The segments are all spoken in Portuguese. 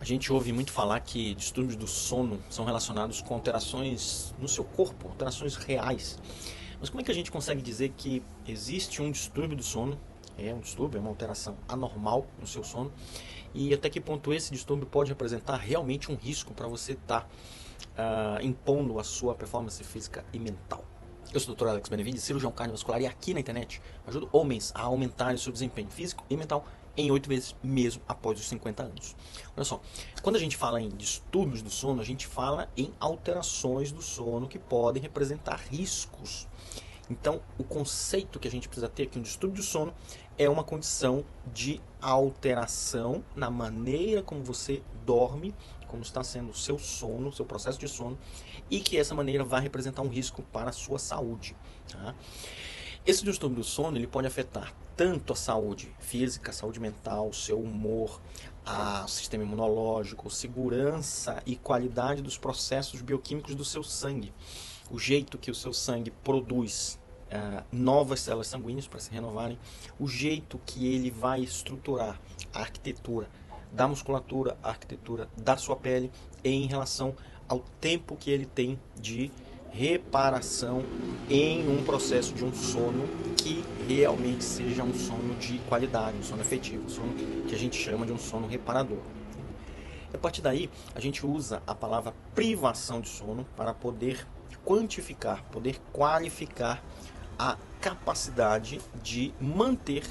A gente ouve muito falar que distúrbios do sono são relacionados com alterações no seu corpo, alterações reais. Mas como é que a gente consegue dizer que existe um distúrbio do sono, é um distúrbio, é uma alteração anormal no seu sono, e até que ponto esse distúrbio pode representar realmente um risco para você estar impondo a sua performance física e mental? Eu sou o Dr. Alex Benevides, cirurgião cardiovascular, e aqui na internet ajudo homens a aumentarem seu desempenho físico e mental em 8 vezes, mesmo após os 50 anos. Olha só, quando a gente fala em distúrbios do sono, a gente fala em alterações do sono que podem representar riscos. Então, o conceito que a gente precisa ter é que um distúrbio do sono é uma condição de alteração na maneira como você dorme, como está sendo o seu sono, o seu processo de sono, e que essa maneira vai representar um risco para a sua saúde. Tá? Esse distúrbio do sono ele pode afetar tanto a saúde física, a saúde mental, o seu humor, o sistema imunológico, segurança e qualidade dos processos bioquímicos do seu sangue, o jeito que o seu sangue produz novas células sanguíneas para se renovarem, o jeito que ele vai estruturar a arquitetura da musculatura, a arquitetura da sua pele em relação ao tempo que ele tem de reparação em um processo de um sono que realmente seja um sono de qualidade, um sono efetivo, um sono que a gente chama de um sono reparador. A partir daí, a gente usa a palavra privação de sono para poder quantificar, poder qualificar a capacidade de manter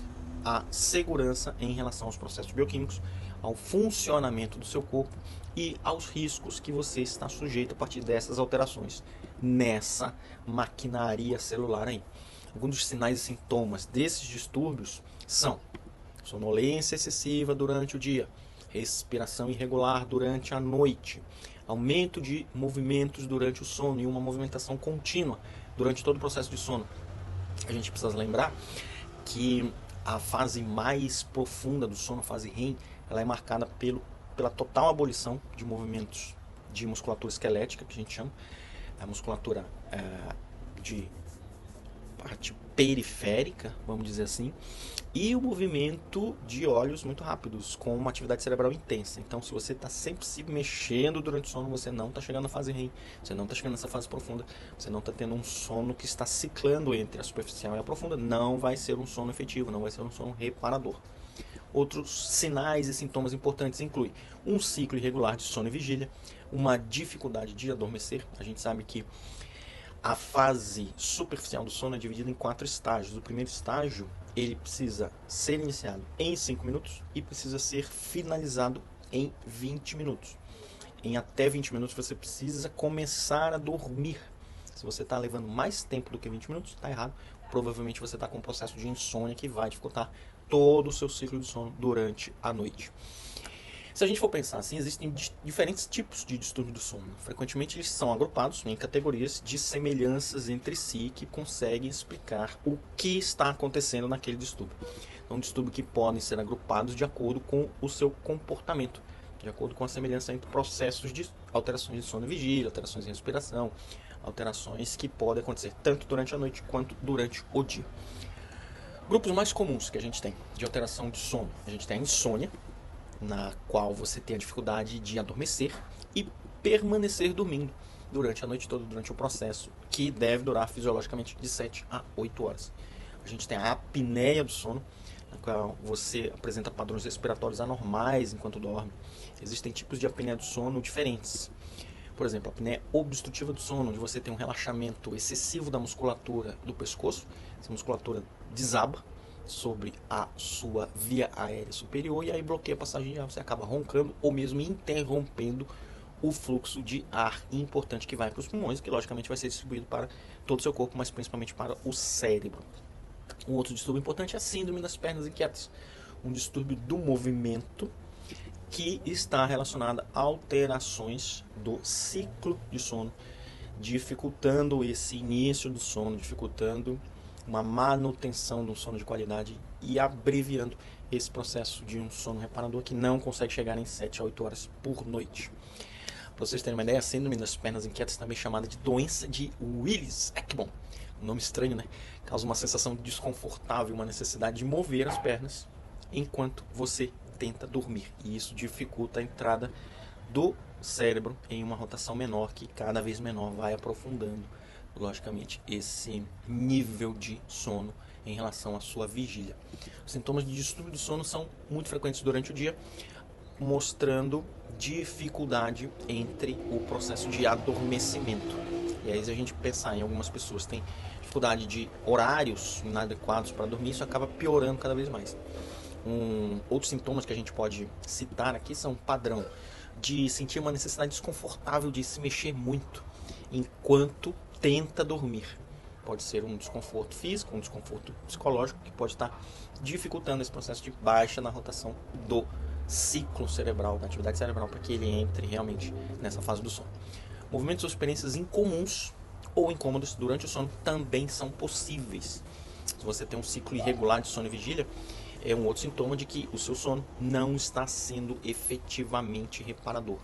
a segurança em relação aos processos bioquímicos, ao funcionamento do seu corpo e aos riscos que você está sujeito a partir dessas alterações nessa maquinaria celular aí. Alguns dos sinais e sintomas desses distúrbios são sonolência excessiva durante o dia, respiração irregular durante a noite, aumento de movimentos durante o sono e uma movimentação contínua durante todo o processo de sono. A gente precisa lembrar que a fase mais profunda do sono, a fase REM, ela é marcada pela total abolição de movimentos de musculatura esquelética, que a gente chama, a musculatura de parte periférica, vamos dizer assim, e o movimento de olhos muito rápidos, com uma atividade cerebral intensa. Então, se você está sempre se mexendo durante o sono, você não está chegando na fase REM, você não está chegando nessa fase profunda, você não está tendo um sono que está ciclando entre a superficial e a profunda, não vai ser um sono efetivo, não vai ser um sono reparador. Outros sinais e sintomas importantes incluem um ciclo irregular de sono e vigília, uma dificuldade de adormecer. A gente sabe que a fase superficial do sono é dividida em 4 estágios. O primeiro estágio, ele precisa ser iniciado em 5 minutos e precisa ser finalizado em 20 minutos. Em até 20 minutos você precisa começar a dormir. Se você está levando mais tempo do que 20 minutos, está errado. Provavelmente você está com um processo de insônia que vai dificultar todo o seu ciclo de sono durante a noite. Se a gente for pensar assim, existem diferentes tipos de distúrbio do sono. Frequentemente eles são agrupados em categorias de semelhanças entre si que conseguem explicar o que está acontecendo naquele distúrbio. É um distúrbio que podem ser agrupados de acordo com o seu comportamento, de acordo com a semelhança entre processos de alterações de sono e vigília, alterações em respiração, alterações que podem acontecer tanto durante a noite quanto durante o dia. Grupos mais comuns que a gente tem de alteração de sono, a gente tem a insônia, na qual você tem a dificuldade de adormecer e permanecer dormindo durante a noite toda, durante o processo, que deve durar fisiologicamente de 7 a 8 horas. A gente tem a apneia do sono, na qual você apresenta padrões respiratórios anormais enquanto dorme. Existem tipos de apneia do sono diferentes. Por exemplo, a apneia obstrutiva do sono, onde você tem um relaxamento excessivo da musculatura do pescoço, essa musculatura desaba sobre a sua via aérea superior e aí bloqueia a passagem de ar, você acaba roncando ou mesmo interrompendo o fluxo de ar importante que vai para os pulmões, que logicamente vai ser distribuído para todo o seu corpo, mas principalmente para o cérebro. Um outro distúrbio importante é a síndrome das pernas inquietas, um distúrbio do movimento que está relacionado a alterações do ciclo de sono, dificultando esse início do sono, dificultando uma manutenção de um sono de qualidade e abreviando esse processo de um sono reparador que não consegue chegar em 7 a 8 horas por noite. Para vocês terem uma ideia, a síndrome das pernas inquietas, também chamada de doença de Willis-Ekman, um nome estranho, né? Causa uma sensação desconfortável, uma necessidade de mover as pernas enquanto você tenta dormir. E isso dificulta a entrada do cérebro em uma rotação menor, que cada vez menor vai aprofundando, logicamente, esse nível de sono em relação à sua vigília. Os sintomas de distúrbio do sono são muito frequentes durante o dia, mostrando dificuldade entre o processo de adormecimento. E aí, se a gente pensar em algumas pessoas que têm dificuldade de horários inadequados para dormir, isso acaba piorando cada vez mais. Outros sintomas que a gente pode citar aqui são padrão de sentir uma necessidade desconfortável de se mexer muito enquanto tenta dormir. Pode ser um desconforto físico, um desconforto psicológico, que pode estar dificultando esse processo de baixa na rotação do ciclo cerebral, da atividade cerebral, para que ele entre realmente nessa fase do sono. Movimentos ou experiências incomuns ou incômodos durante o sono também são possíveis. Se você tem um ciclo irregular de sono e vigília, é um outro sintoma de que o seu sono não está sendo efetivamente reparador.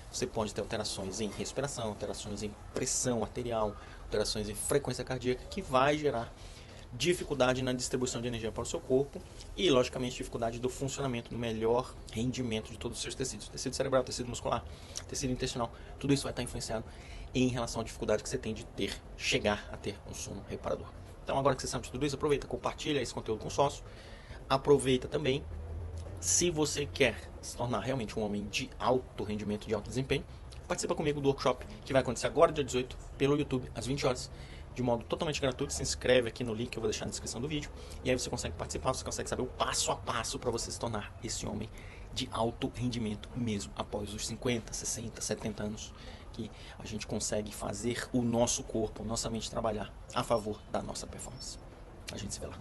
Você pode ter alterações em respiração, alterações em pressão arterial, alterações em frequência cardíaca, que vai gerar dificuldade na distribuição de energia para o seu corpo e, logicamente, dificuldade do funcionamento, do melhor rendimento de todos os seus tecidos. Tecido cerebral, tecido muscular, tecido intestinal, tudo isso vai estar influenciado em relação à dificuldade que você tem de chegar a ter um sono reparador. Então, agora que você sabe de tudo isso, aproveita, compartilha esse conteúdo com o sócio. Aproveita também, se você quer se tornar realmente um homem de alto rendimento, de alto desempenho, participa comigo do workshop que vai acontecer agora, dia 18, pelo YouTube, às 20 horas, de modo totalmente gratuito. Se inscreve aqui no link que eu vou deixar na descrição do vídeo, e aí você consegue participar, você consegue saber o passo a passo para você se tornar esse homem de alto rendimento mesmo, após os 50, 60, 70 anos, que a gente consegue fazer o nosso corpo, nossa mente trabalhar a favor da nossa performance. A gente se vê lá.